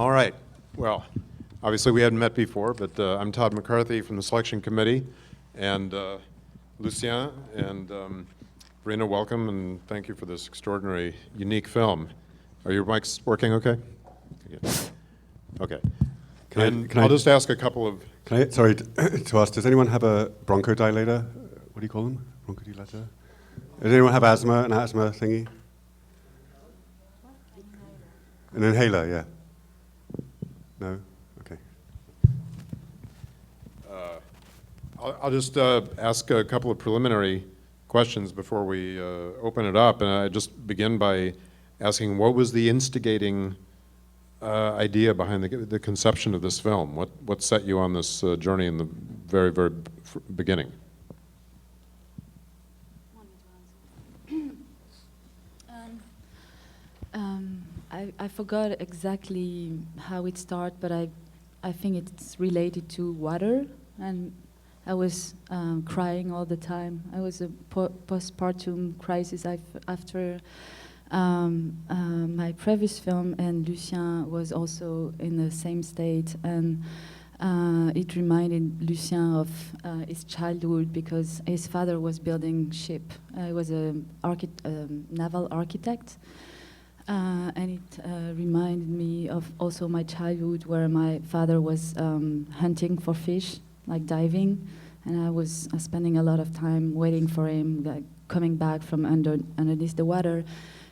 All right. Well, obviously we hadn't met before, but I'm Todd McCarthy from the selection committee, and Lucien and Véréna, welcome, and thank you for this extraordinary, unique film. Are your mics working okay? Okay. I'll just ask a couple of... Sorry to ask, does anyone have a bronchodilator? What do you call them? Bronchodilator? Does anyone have asthma, an asthma thingy? An inhaler, yeah. No? Okay. I'll just ask a couple of preliminary questions before we open it up, and I just begin by asking, what was the instigating idea behind the conception of this film? What set you on this journey in the very, very beginning? I forgot exactly how it started, but I think it's related to water, and I was crying all the time. I was a postpartum crisis after my previous film, and Lucien was also in the same state, and it reminded Lucien of his childhood because his father was building ship. He was a naval architect. And it reminded me of also my childhood where my father was hunting for fish, like diving, and I was spending a lot of time waiting for him, like coming back from underneath the water.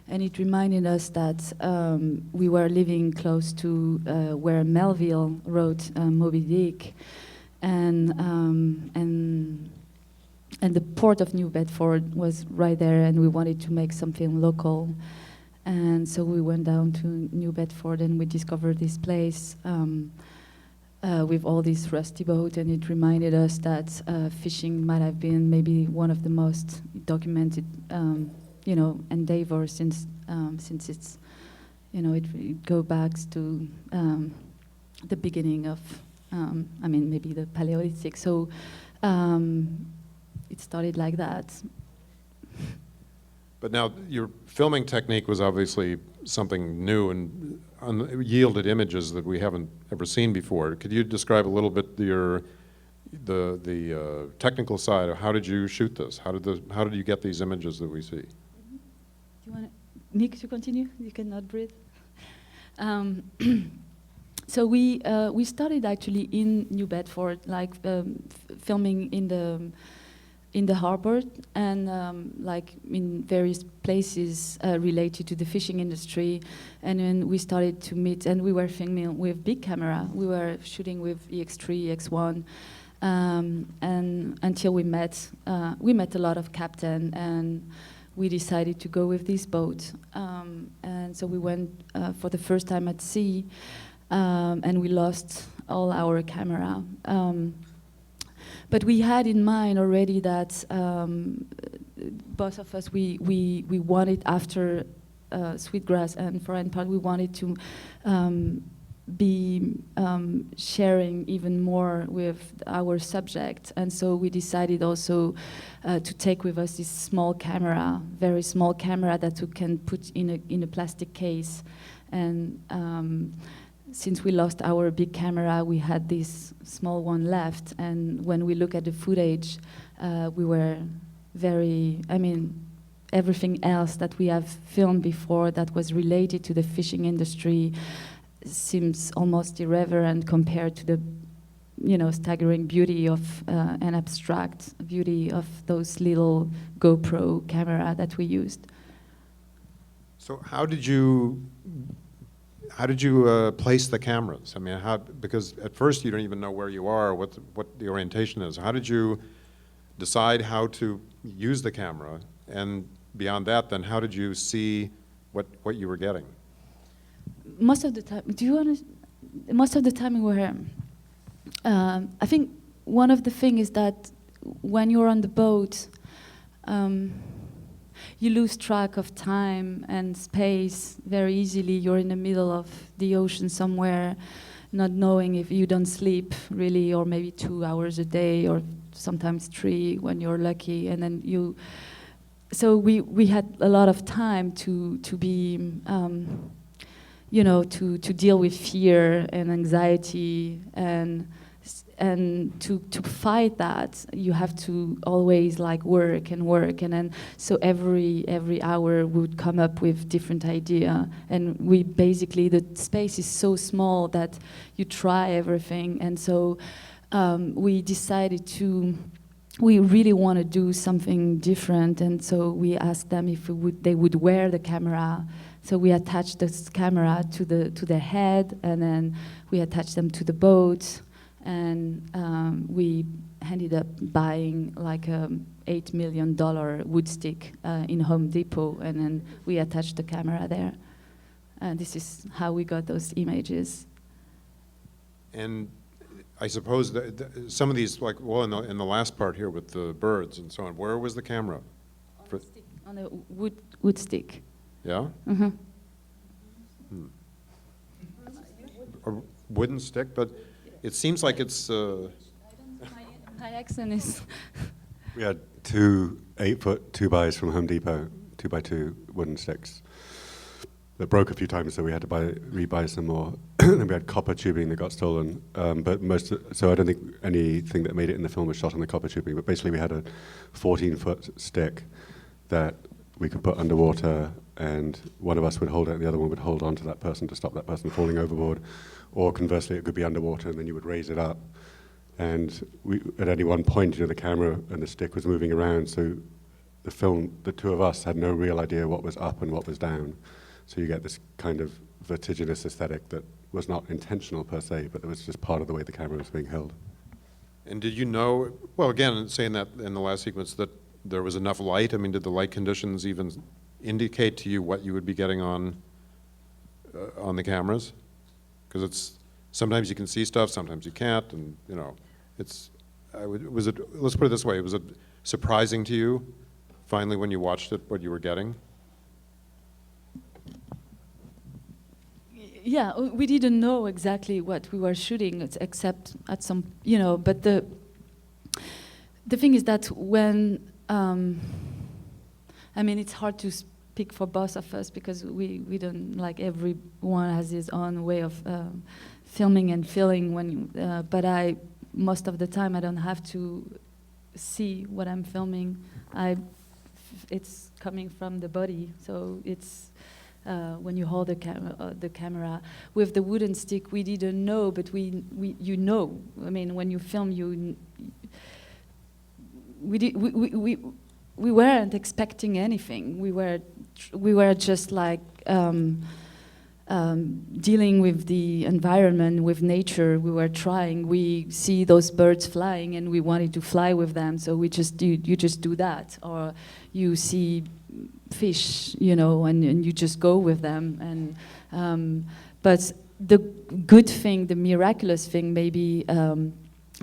And it reminded us that we were living close to where Melville wrote Moby Dick, and the port of New Bedford was right there, and we wanted to make something local. And so we went down to New Bedford and we discovered this place with all these rusty boats, and it reminded us that fishing might have been maybe one of the most documented, endeavors since it's, it goes back to the beginning of, maybe the Paleolithic. So it started like that. But now, your filming technique was obviously something new and yielded images that we haven't ever seen before. Could you describe a little bit the technical side of how did you shoot this? How did you get these images that we see? Do you want me to continue? You cannot breathe. So we started actually in New Bedford, like filming in the harbor and like in various places related to the fishing industry, and then we started to meet, and we were filming with big camera. We were shooting with EX3, EX1, and until we met a lot of captain, and we decided to go with this boat, and so we went for the first time at sea, and we lost all our camera. But we had in mind already that both of us, we wanted, after Sweetgrass and Foreign Part, we wanted to be sharing even more with our subject. And so we decided also to take with us this small camera, very small camera that we can put in a plastic case. And since we lost our big camera, we had this small one left, and when we look at the footage, we were very, everything else that we have filmed before that was related to the fishing industry seems almost irreverent compared to the, staggering beauty of and abstract beauty of those little GoPro camera that we used. So how did you place the cameras? Because at first you don't even know where you are, what the orientation is. How did you decide how to use the camera? And beyond that, then how did you see what you were getting? Most of the time, most of the time we were, I think one of the things is that when you're on the boat, you lose track of time and space very easily. You're in the middle of the ocean somewhere, not knowing if you don't sleep really, or maybe 2 hours a day, or sometimes 3 when you're lucky. And then so we had a lot of time to be you know, to deal with fear and anxiety, and to fight that, you have to always like work, and then so every hour we would come up with different idea, and we basically, the space is so small that you try everything, and so we decided we really want to do something different, and so we asked them if they would wear the camera. So we attached this camera to their head, and then we attached them to the boat, and we ended up buying like a $8 million wood stick in Home Depot, and then we attached the camera there. And this is how we got those images. And I suppose that some of these, like, well, in the last part here with the birds and so on, where was the camera? On a wood stick. Yeah? Mm-hmm. A wooden stick, but it seems like it's... My accent is... We had 2 8-foot 2x from Home Depot, 2x2 wooden sticks that broke a few times, so we had to rebuy some more. Then we had copper tubing that got stolen, so I don't think anything that made it in the film was shot on the copper tubing, but basically we had a 14-foot stick that we could put underwater, and one of us would hold it and the other one would hold on to that person to stop that person falling overboard, or conversely it could be underwater and then you would raise it up. And at any one point, the camera and the stick was moving around, so the 2 of us had no real idea what was up and what was down. So you get this kind of vertiginous aesthetic that was not intentional per se, but it was just part of the way the camera was being held. And did you know, well, again, saying that in the last sequence, that there was enough light? I mean, did the light conditions even indicate to you what you would be getting on the cameras? Because it's, sometimes you can see stuff, sometimes you can't, and you know, it's, let's put it this way, was it surprising to you, finally, when you watched it, what you were getting? Yeah, we didn't know exactly what we were shooting, except at some, you know, but the thing is that when, I mean, it's hard to speak for both of us because we don't, like, everyone has his own way of filming and feeling when, but most of the time I don't have to see what I'm filming. It's coming from the body, so it's, when you hold the camera. With the wooden stick, we didn't know, but you know. I mean, when you film, we weren't expecting anything. We were just like dealing with the environment, with nature. We were trying. We see those birds flying, and we wanted to fly with them. So you just do that, or you see fish, you know, and you just go with them. And but the good thing, the miraculous thing, maybe,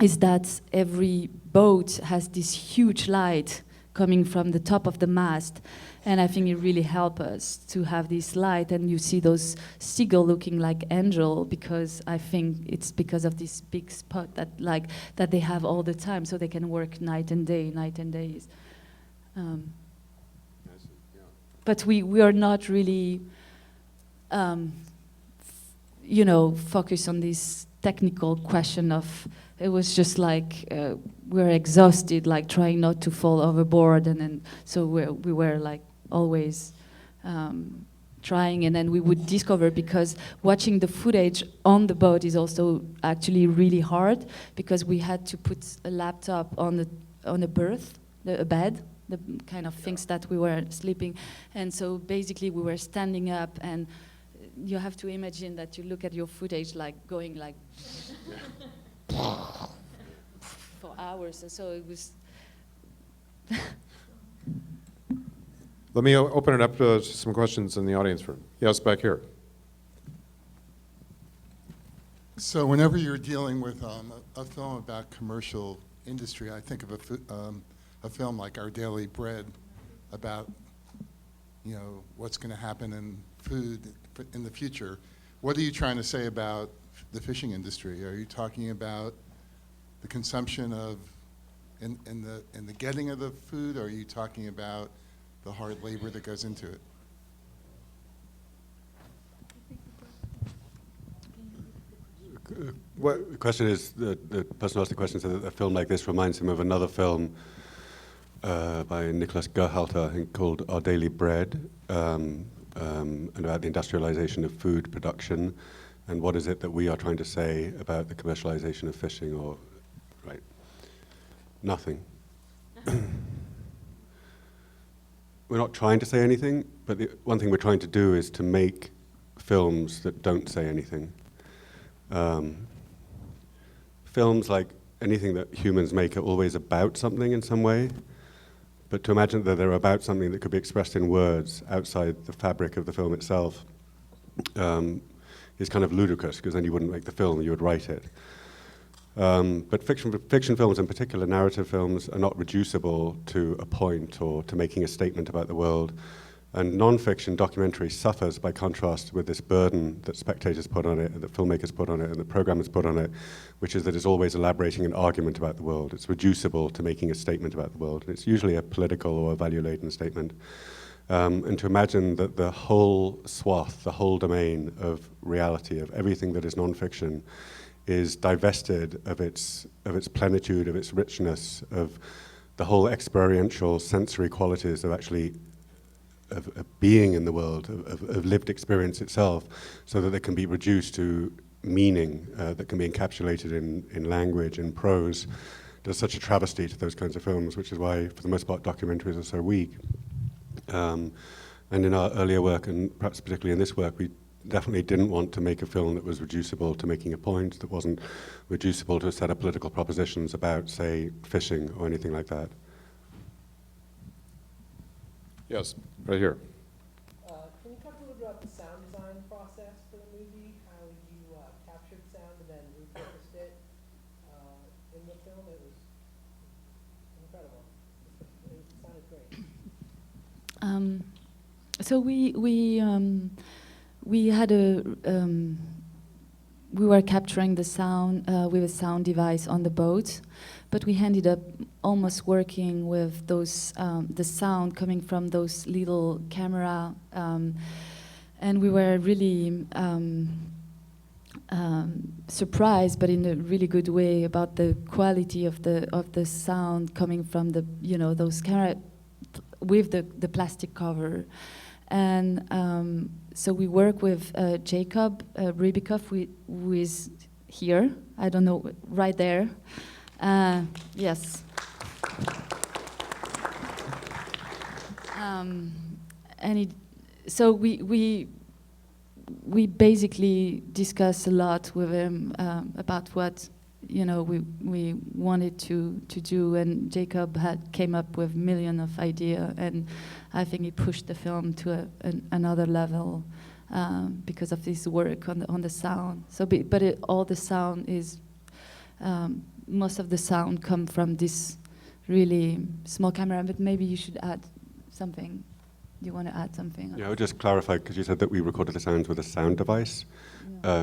is that every boat has this huge light coming from the top of the mast, and I think it really helped us to have this light. And you see those seagull looking like angel, because I think it's because of this big spot that they have all the time, so they can work night and days. But we are not really, you know, focused on this technical question of, it was just like, we're exhausted, like trying not to fall overboard, and then so we were like always trying, and then we would discover, because watching the footage on the boat is also actually really hard, because we had to put a laptop on a berth, a bed, the kind of things that we were sleeping, and so basically we were standing up, and you have to imagine that you look at your footage like going like for hours, and so it was. Let me open it up to some questions in the audience room. Yes, back here. So whenever you're dealing with a film about commercial industry, I think of a film like Our Daily Bread about, you know, what's going to happen in food in the future. What are you trying to say about the fishing industry? Are you talking about the consumption of, in the getting of the food, or are you talking about the hard labor that goes into it? The question is, the person who asked the question said that a film like this reminds him of another film by Nicholas Gerhalter, I think, called Our Daily Bread, and about the industrialization of food production, and what is it that we are trying to say about the commercialization of fishing, or, right, nothing. We're not trying to say anything, but the one thing we're trying to do is to make films that don't say anything. Films, like anything that humans make, are always about something in some way, but to imagine that they're about something that could be expressed in words outside the fabric of the film itself is kind of ludicrous, because then you wouldn't make the film, you would write it. But fiction films, in particular narrative films, are not reducible to a point or to making a statement about the world. And non-fiction documentary suffers by contrast with this burden that spectators put on it, that filmmakers put on it, and the programmers put on it, which is that it's always elaborating an argument about the world. It's reducible to making a statement about the world. It's usually a political or a value-laden statement. And to imagine that the whole swath, the whole domain of reality, of everything that is non-fiction, is divested of its plenitude, of its richness, of the whole experiential sensory qualities of actually of being in the world, of lived experience itself, so that they can be reduced to meaning that can be encapsulated in language, in prose. There's such a travesty to those kinds of films, which is why, for the most part, documentaries are so weak. And in our earlier work, and perhaps particularly in this work, we definitely didn't want to make a film that was reducible to making a point, that wasn't reducible to a set of political propositions about, say, fishing or anything like that. Yes, right here. Can you talk a little bit about the sound design process for the movie? How you captured sound and then repurposed it in the film? It was incredible. It sounded great. So we had we were capturing the sound with a sound device on the boat, but we ended up almost working with those the sound coming from those little camera, and we were really surprised, but in a really good way, about the quality of the sound coming from the those camera with the plastic cover. And so we work with Jacob Rybikoff, who is here. I don't know, right there. Yes. So we basically discussed a lot with him about what we wanted to do, and Jacob came up with millions of ideas, and I think he pushed the film to another level because of his work on the sound. So, all the sound is most of the sound come from this really small camera. But maybe you should add something. Do you want to add something? Yeah, I would just clarify, because you said that we recorded the sounds with a sound device,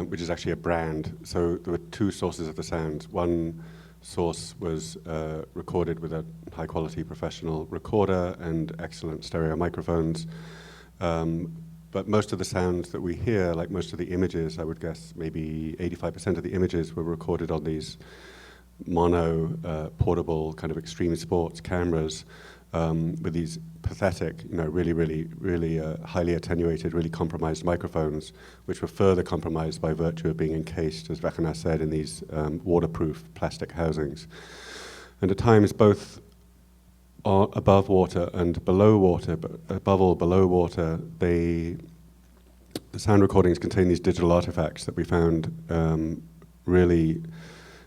which is actually a brand. So there were two sources of the sounds. One source was recorded with a high-quality professional recorder and excellent stereo microphones. But most of the sounds that we hear, like most of the images, I would guess maybe 85% of the images were recorded on these mono portable kind of extreme sports cameras with these pathetic, really highly attenuated, really compromised microphones, which were further compromised by virtue of being encased, as Véréna said, in these waterproof plastic housings. And at times, both above water and below water, but above all below water, the sound recordings contain these digital artifacts that we found really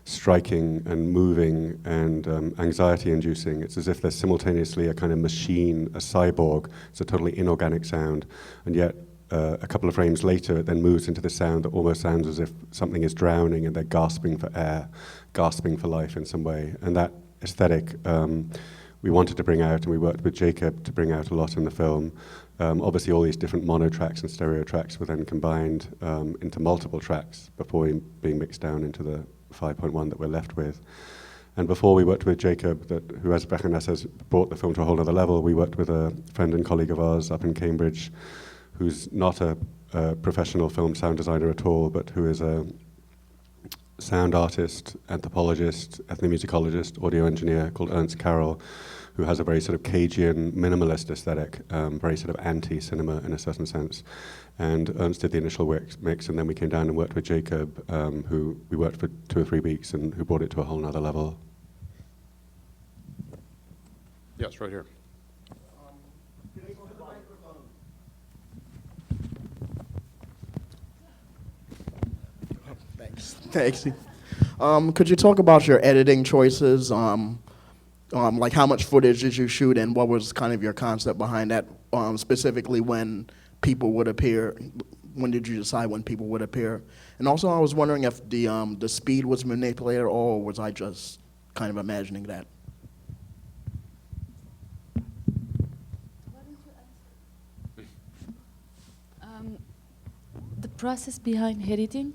striking and moving and anxiety-inducing. It's as if there's simultaneously a kind of machine, a cyborg. It's a totally inorganic sound, and yet a couple of frames later, it then moves into the sound that almost sounds as if something is drowning and they're gasping for air, gasping for life in some way. And that aesthetic we wanted to bring out, and we worked with Jacob to bring out a lot in the film. Obviously, all these different mono tracks and stereo tracks were then combined into multiple tracks before being mixed down into the 5.1 that we're left with. And before we worked with Jacob, who, as Véréna says, brought the film to a whole other level, we worked with a friend and colleague of ours up in Cambridge, who's not a professional film sound designer at all, but who is sound artist, anthropologist, ethnomusicologist, audio engineer called Ernst Carroll, who has a very sort of Cajun minimalist aesthetic, very sort of anti-cinema in a certain sense. And Ernst did the initial mix, and then we came down and worked with Jacob, who we worked for 2 or 3 weeks, and who brought it to a whole nother level. Yes, right here. Thanks. Could you talk about your editing choices? Like how much footage did you shoot, and what was kind of your concept behind that? Specifically, when people would appear. When did you decide when people would appear? And also, I was wondering if the speed was manipulated, or was I just kind of imagining that? The process behind editing?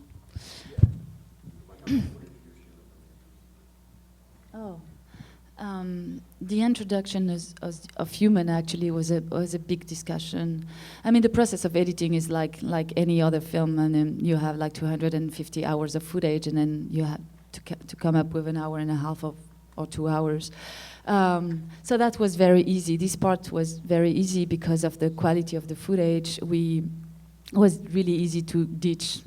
Oh, the introduction of human actually was a big discussion. I mean, the process of editing is like any other film, and then you have like 250 hours of footage, and then you have to come up with an hour and a half or 2 hours. So that was very easy. This part was very easy because of the quality of the footage. It was really easy to ditch,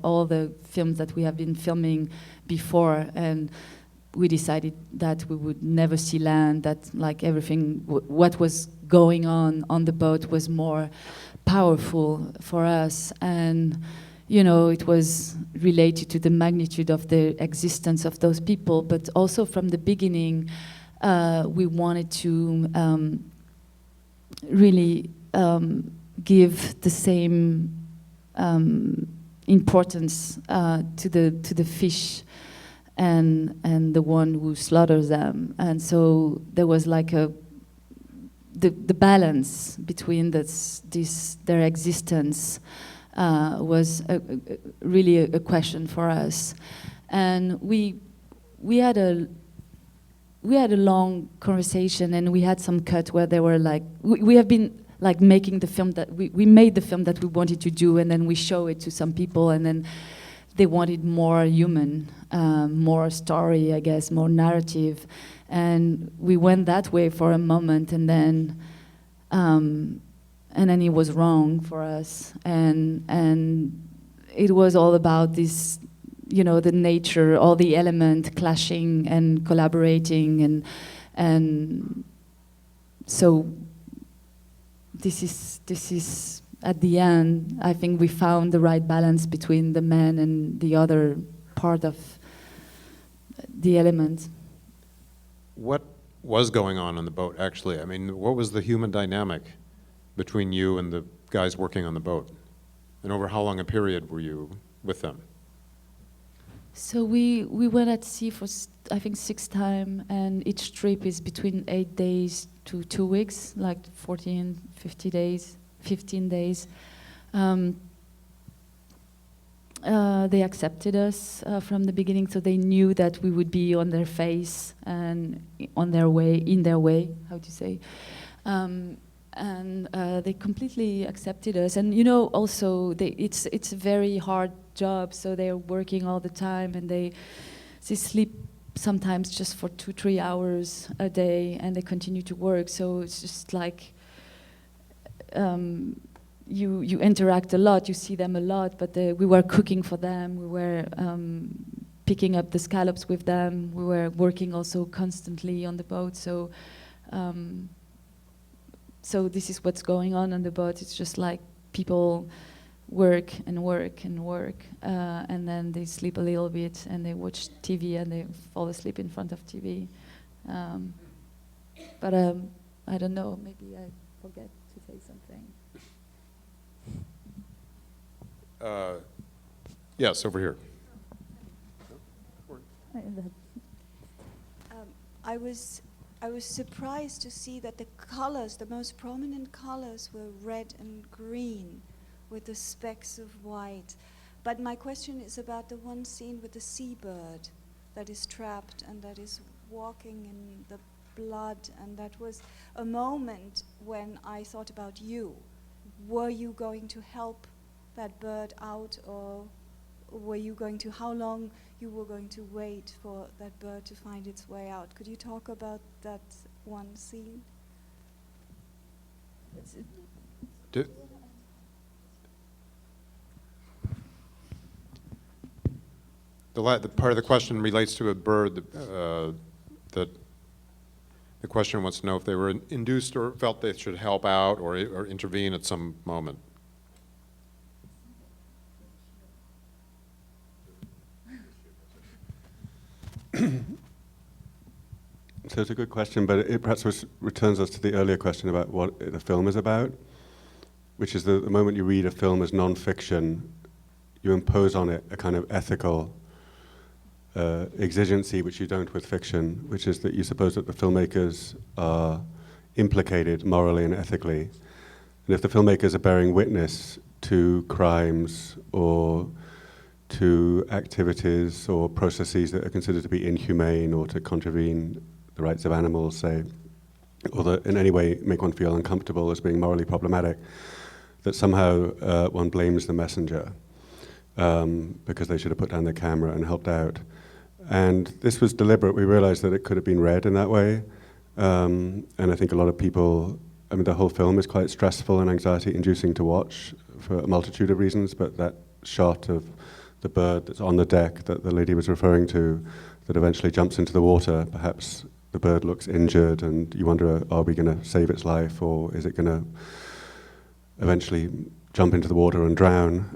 all the films that we have been filming before, and we decided that we would never see land, that like everything, what was going on the boat was more powerful for us, and it was related to the magnitude of the existence of those people, but also from the beginning, we wanted to really give the same importance to the fish and the one who slaughters them, and so there was like the balance between their existence was really a question for us, and we had a long conversation, and we had some cut where they were like, we have been like making the film that we made the film that we wanted to do, and then we show it to some people, and then they wanted more human, more story, I guess, more narrative, and we went that way for a moment, and then it was wrong for us, and it was all about this, the nature, all the element clashing and collaborating, and so this is at the end, I think we found the right balance between the man and the other part of the element. What was going on the boat, actually? I mean, what was the human dynamic between you and the guys working on the boat? And over how long a period were you with them? So we went at sea for, I think, 6 times, and each trip is between 8 days to 2 weeks, like 14, 15 days. They accepted us from the beginning, so they knew that we would be on their face and in their way, how to say. And they completely accepted us. And also it's a very hard job, so they're working all the time, and they sleep sometimes just for 2-3 hours a day, and they continue to work. So it's just like you interact a lot, you see them a lot, but we were cooking for them, we were picking up the scallops with them, we were working also constantly on the boat. So this is what's going on the boat. It's just like people work and work and work, and then they sleep a little bit, and they watch TV, and they fall asleep in front of TV. But I don't know, maybe I forget to say something. Yes, over here. I was surprised to see that the colors, the most prominent colors, were red and green, with the specks of white. But my question is about the one scene with the seabird that is trapped and that is walking in the blood, and that was a moment when I thought about you. Were you going to help that bird out, or were you going to, how long you were going to wait for that bird to find its way out. Could you talk about that one scene? Did, the part of the question relates to a bird that the question wants to know if they were induced or felt they should help out or intervene at some moment. So it's a good question, but it perhaps returns us to the earlier question about what the film is about, which is the moment you read a film as non-fiction, you impose on it a kind of ethical exigency which you don't with fiction, which is that you suppose that the filmmakers are implicated morally and ethically. And if the filmmakers are bearing witness to crimes or to activities or processes that are considered to be inhumane or to contravene the rights of animals, say, or that in any way make one feel uncomfortable as being morally problematic, that somehow one blames the messenger because they should have put down their camera and helped out. And this was deliberate. We realized that it could have been read in that way. And I think a lot of people, I mean, the whole film is quite stressful and anxiety-inducing to watch for a multitude of reasons, but that shot of the bird that's on the deck that the lady was referring to that eventually jumps into the water, perhaps the bird looks injured and you wonder, are we going to save its life or is it going to eventually jump into the water and drown?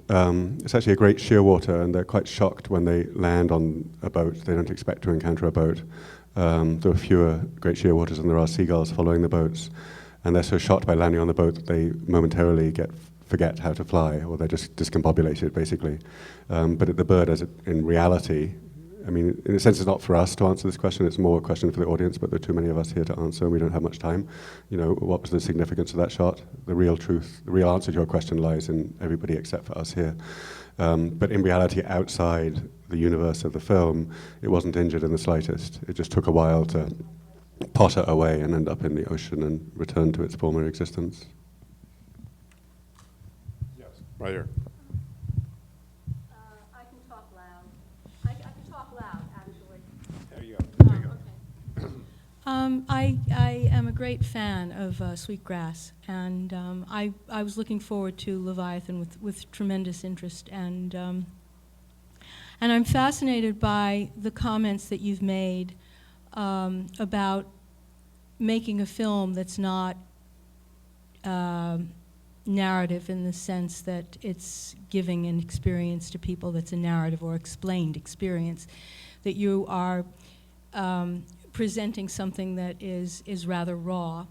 It's actually a great shearwater and they're quite shocked when they land on a boat. They don't expect to encounter a boat. There are fewer great shearwaters than there are seagulls following the boats. And they're so shocked by landing on the boat that they momentarily forget how to fly, or they're just discombobulated, basically. But the bird, in reality, I mean, in a sense, it's not for us to answer this question. It's more a question for the audience, but there are too many of us here to answer, and we don't have much time. You know, what was the significance of that shot? The real truth, the real answer to your question lies in everybody except for us here. But in reality, outside the universe of the film, it wasn't injured in the slightest. It just took a while to potter away and end up in the ocean and return to its former existence. Yes, right here. I can talk loud. I can talk loud, actually. There you go. There you go. I am a great fan of Sweetgrass, and I was looking forward to Leviathan with tremendous interest, and I'm fascinated by the comments that you've made about making a film that's not narrative in the sense that it's giving an experience to people that's a narrative or explained experience, that you are presenting something that is rather raw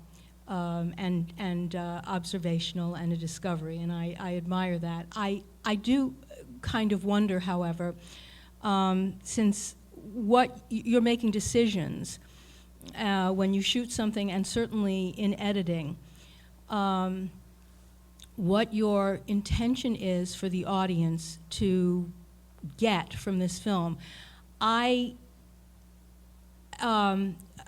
and observational and a discovery, and I admire that. I do kind of wonder, however, since what you're making decisions when you shoot something, and certainly in editing, what your intention is for the audience to get from this film. I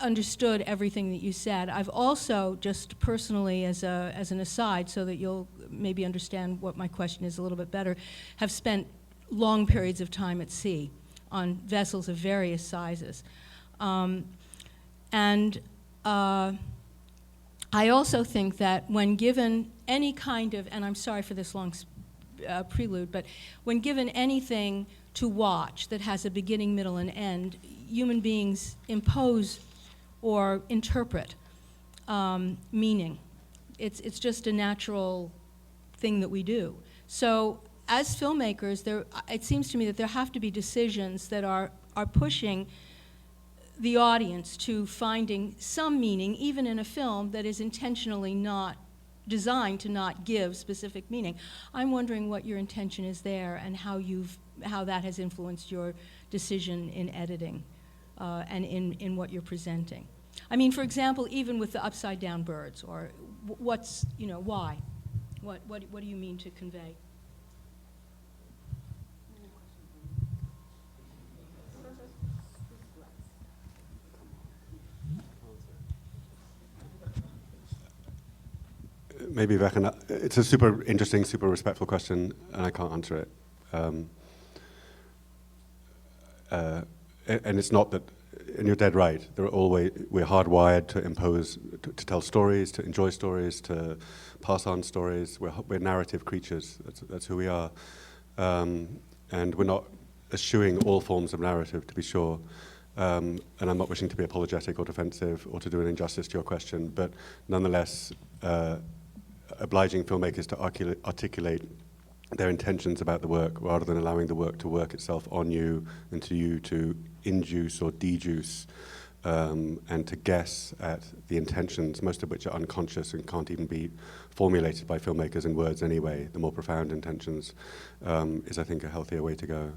understood everything that you said. I've also, just personally as an aside, so that you'll maybe understand what my question is a little bit better, have spent long periods of time at sea on vessels of various sizes. I also think that when given any kind of, and I'm sorry for this long prelude, but when given anything to watch that has a beginning, middle, and end, human beings impose or interpret meaning. It's just a natural thing that we do. So as filmmakers, it seems to me that there have to be decisions that are pushing the audience to finding some meaning, even in a film that is intentionally not designed to not give specific meaning. I'm wondering what your intention is there and how that has influenced your decision in editing and in what you're presenting. I mean, for example, even with the upside down birds, or what's, why? What do you mean to convey? Maybe Véréna, it's a super interesting, super respectful question, and I can't answer it. and it's not that, and you're dead right, we're hardwired to impose, to tell stories, to enjoy stories, to pass on stories. We're narrative creatures, that's who we are. And we're not eschewing all forms of narrative, to be sure. And I'm not wishing to be apologetic or defensive or to do an injustice to your question, but nonetheless, obliging filmmakers to articulate their intentions about the work rather than allowing the work to work itself on you and to you to induce or deduce and to guess at the intentions, most of which are unconscious and can't even be formulated by filmmakers in words anyway. The more profound intentions is, I think, a healthier way to go.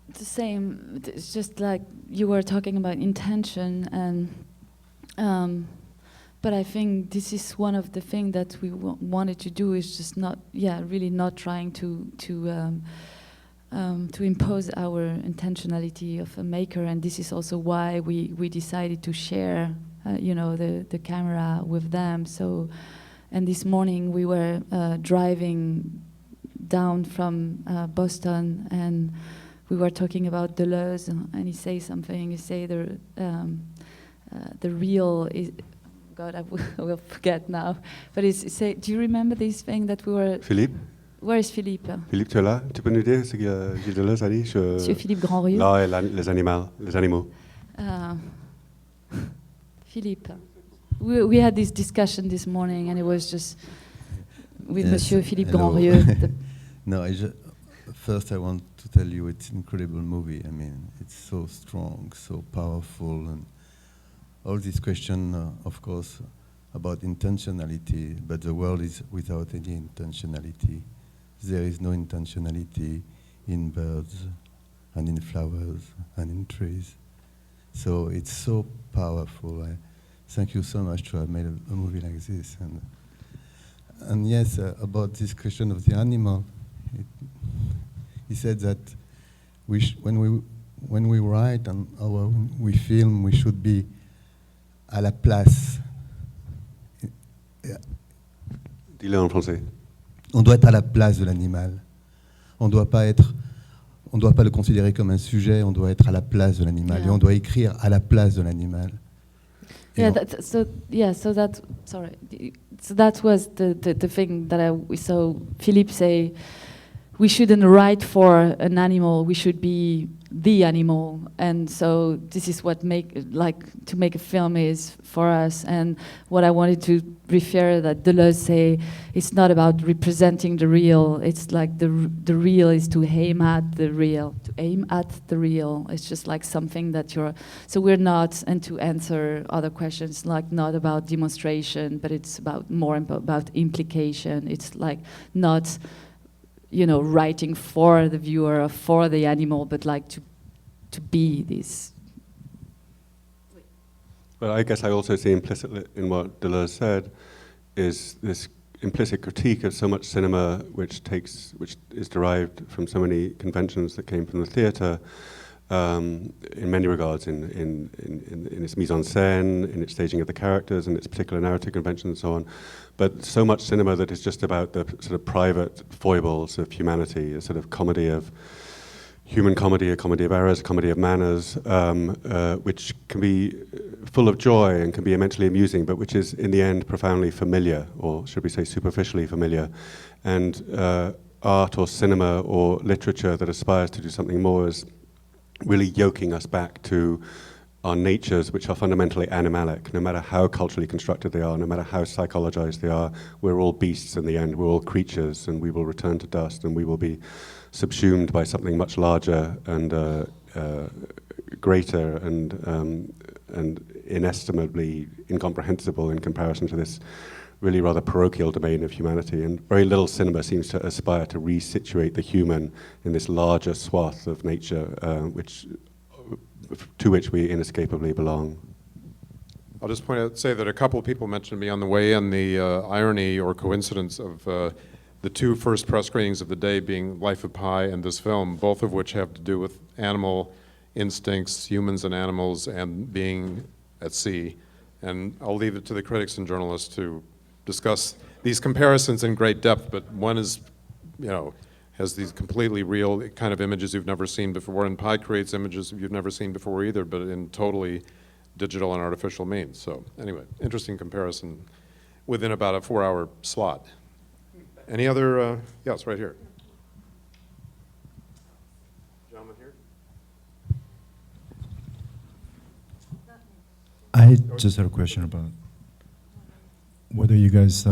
It's the same. It's just like you were talking about intention, and but I think this is one of the things that we wanted to do is just not, really not trying to impose our intentionality of a maker, and this is also why we decided to share, the camera with them. So, and this morning we were driving down from Boston, and we were talking about Deleuze, and he says something. He say the real is. God, I will forget now. But he say, do you remember this thing that we were? Philippe. Where is Philippe? Philippe, tu es là? Tu peux nous dire ce que Gilles Deleuze a dit? Monsieur Philippe Grandrieux. Là et les animaux. Philippe. We had this discussion this morning, and it was just with Monsieur Philippe Grandrieux. No, first I want to tell you it's an incredible movie. I mean, it's so strong, so powerful, and all this question, of course, about intentionality, but the world is without any intentionality. There is no intentionality in birds, and in flowers, and in trees. So it's so powerful. Thank you so much to have made a movie like this. And yes, about this question of the animal, he said that when we write and we film, we should be à la place. Dis-le en français. On doit être à la place de l'animal. On doit pas le considérer comme un sujet, on doit être à la place de l'animal. Et on doit écrire à la place de l'animal. So that was the thing that we saw Philippe say. We shouldn't write for an animal. We should be the animal, and so this is what to make a film is for us. And what I wanted to refer that Deleuze say, it's not about representing the real. It's like the real is to aim at the real. To aim at the real. It's just like something that you're. So we're not, and to answer other questions, like not about demonstration, but it's about more about implication. It's like not, writing for the viewer or for the animal, but like to be this. Well, I guess I also see implicit in what Deleuze said is this implicit critique of so much cinema which is derived from so many conventions that came from the theatre, in many regards, in its mise en scène, in its staging of the characters, and its particular narrative conventions and so on. But so much cinema that is just about the sort of private foibles of humanity, a sort of comedy of human comedy, a comedy of errors, a comedy of manners, which can be full of joy and can be immensely amusing, but which is in the end profoundly familiar, or should we say superficially familiar. And art or cinema or literature that aspires to do something more is really yoking us back to our natures, which are fundamentally animalic. No matter how culturally constructed they are, no matter how psychologized they are, we're all beasts in the end. We're all creatures, and we will return to dust, and we will be subsumed by something much larger and greater and inestimably incomprehensible in comparison to this really rather parochial domain of humanity. And very little cinema seems to aspire to resituate the human in this larger swath of nature, to which we inescapably belong. I'll just say that a couple of people mentioned to me on the way in the irony or coincidence of the two first press screenings of the day being Life of Pi and this film, both of which have to do with animal instincts, humans and animals, and being at sea. And I'll leave it to the critics and journalists to discuss these comparisons in great depth, but one is you know, has these completely real kind of images you've never seen before, and Pi creates images you've never seen before either, but in totally digital and artificial means. So anyway, interesting comparison within about a 4-hour slot. Any other, yes, right here. Gentleman here. I just had a question about whether you guys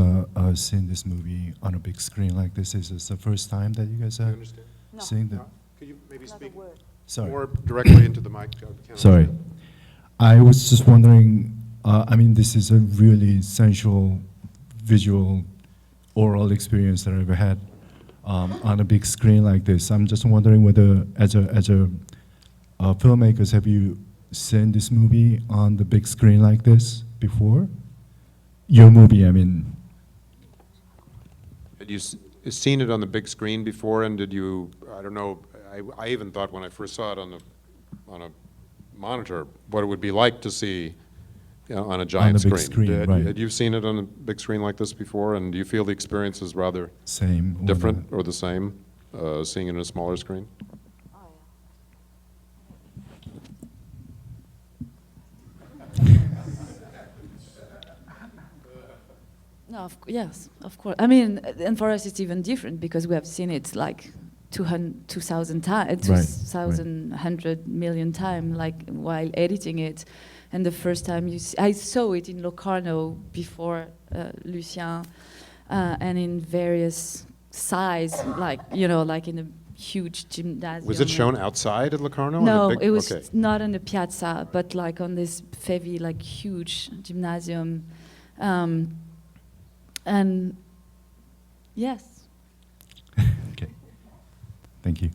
seen this movie on a big screen like this. Is this the first time that you guys Do you are understand? seeing the? Could you maybe speak Sorry. more directly into the mic? I can't Sorry. understand. I was just wondering, I mean, this is a really sensual, visual, oral experience that I've ever had on a big screen like this. I'm just wondering whether, as a filmmakers, have you seen this movie on the big screen like this before? Your movie, I mean. Had you seen it on the big screen before, and did you, I don't know, I even thought when I first saw it on a monitor, what it would be like to see, you know, on a giant big screen. screen, right. Had you seen it on a big screen like this before, and do you feel the experience is rather Same. different or the same, seeing it on a smaller screen? No, yes, of course. I mean, and for us it's even different because we have seen it like 2,000 times, Right, 2,100 million times, like while editing it. And the first time I saw it in Locarno before Lucien, and in various size, like, you know, like in a huge gymnasium. Was it shown outside at Locarno? No, in a big, it was okay. not on the piazza, but like on this heavy, like huge gymnasium. And yes. Okay. Thank you.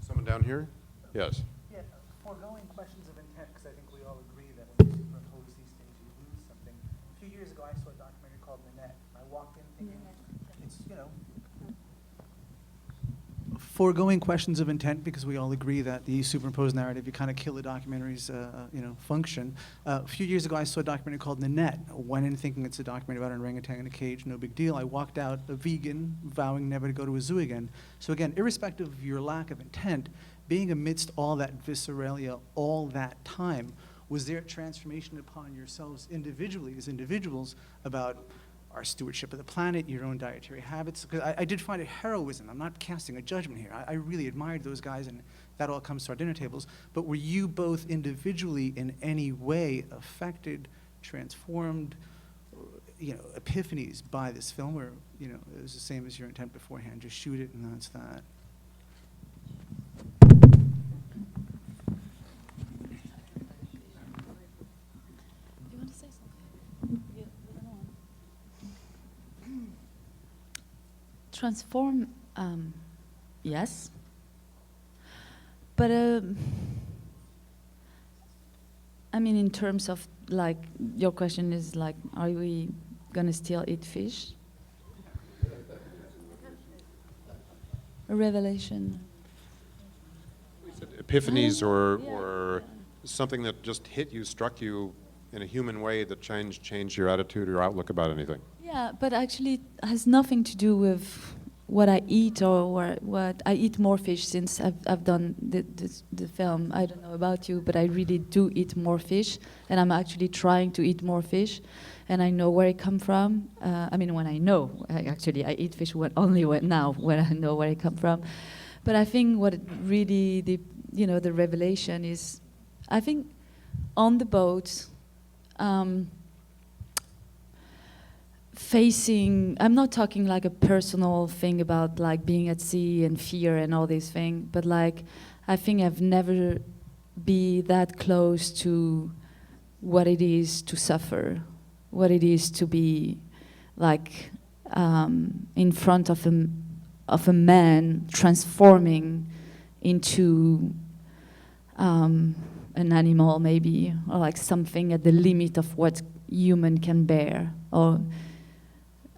Someone down here? Yes. Yeah, foregoing questions of intent, because I think we all agree that when you superimpose these things, you lose something. A few years ago, I saw a documentary called Nanette. I walked in thinking, it's, you know, foregoing questions of intent, because we all agree that the superimposed narrative, you kind of kill the documentary's, you know, function. A few years ago, I saw a documentary called Nanette. I went in thinking it's a documentary about an orangutan in a cage, no big deal. I walked out a vegan, vowing never to go to a zoo again. So again, irrespective of your lack of intent, being amidst all that visceralia all that time, was there a transformation upon yourselves individually, as individuals, about our stewardship of the planet, your own dietary habits? Because I did find it heroism. I'm not casting a judgment here. I really admired those guys, and that all comes to our dinner tables. But were you both individually in any way affected, transformed, you know, epiphanies by this film, or, you know, it was the same as your intent beforehand, just shoot it and that's that? You want to say something? Transform, yes. But, I mean, in terms of, like, your question is, like, are we gonna still eat fish? A revelation. Epiphanies Yeah. or something that just hit you, struck you in a human way that changed your attitude or your outlook about anything? Yeah, but actually it has nothing to do with what I eat or what I eat more fish since I've done the film. I don't know about you, but I really do eat more fish, and I'm actually trying to eat more fish, and I know where it come from. I mean, when I know, I eat fish when I know where it come from. But I think what it really the revelation is, I think on the boat. Facing, I'm not talking like a personal thing about like being at sea and fear and all these things, but like I think I've never been that close to what it is to suffer, what it is to be like in front of a man transforming into an animal maybe, or like something at the limit of what human can bear. Or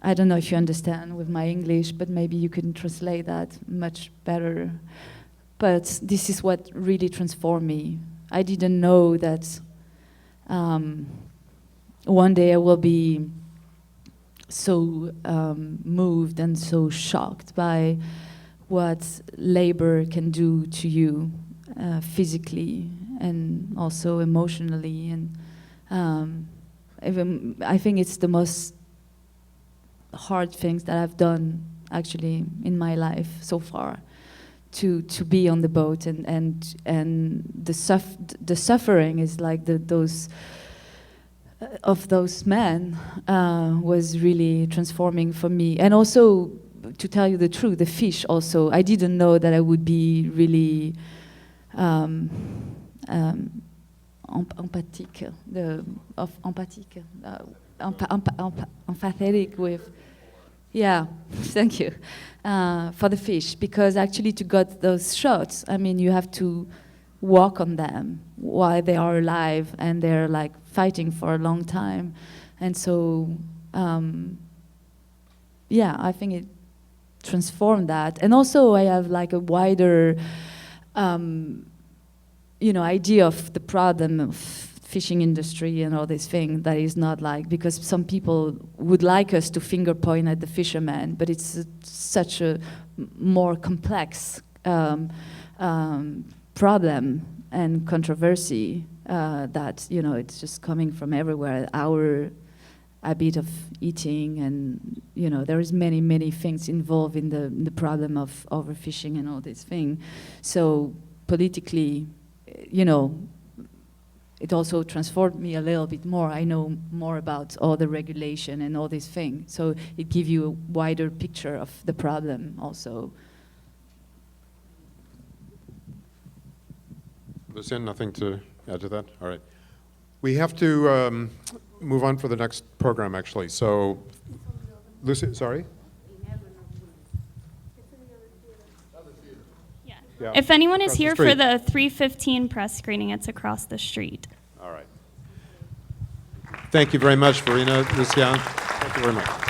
I don't know if you understand with my English, but maybe you can translate that much better. But this is what really transformed me. I didn't know that one day I will be so moved and so shocked by what labor can do to you physically and also emotionally. And even I think it's the most hard things that I've done actually in my life so far, to be on the boat, and the suffering is like those of those men was really transforming for me. And also, to tell you the truth, the fish also, I didn't know that I would be really empathetic with, yeah, thank you, for the fish, because actually to get those shots, I mean, you have to walk on them while they are alive and they're like fighting for a long time. And so, yeah, I think it transformed that. And also I have like a wider, idea of the problem of fishing industry and all this thing that is not like, because some people would like us to finger point at the fishermen, but it's such a more complex problem and controversy that, it's just coming from everywhere. Our habit of eating, and, there is many, many things involved in the problem of overfishing and all this thing. So politically, it also transformed me a little bit more. I know more about all the regulation and all these things. So it gives you a wider picture of the problem also. Lucien, nothing to add to that? All right. We have to move on for the next program, actually. So, Lucien, sorry? Yeah. If anyone is Across the here for street. the 3:15 press screening, it's across the street. All right. Thank you very much, Véréna, Lucien. Thank you very much.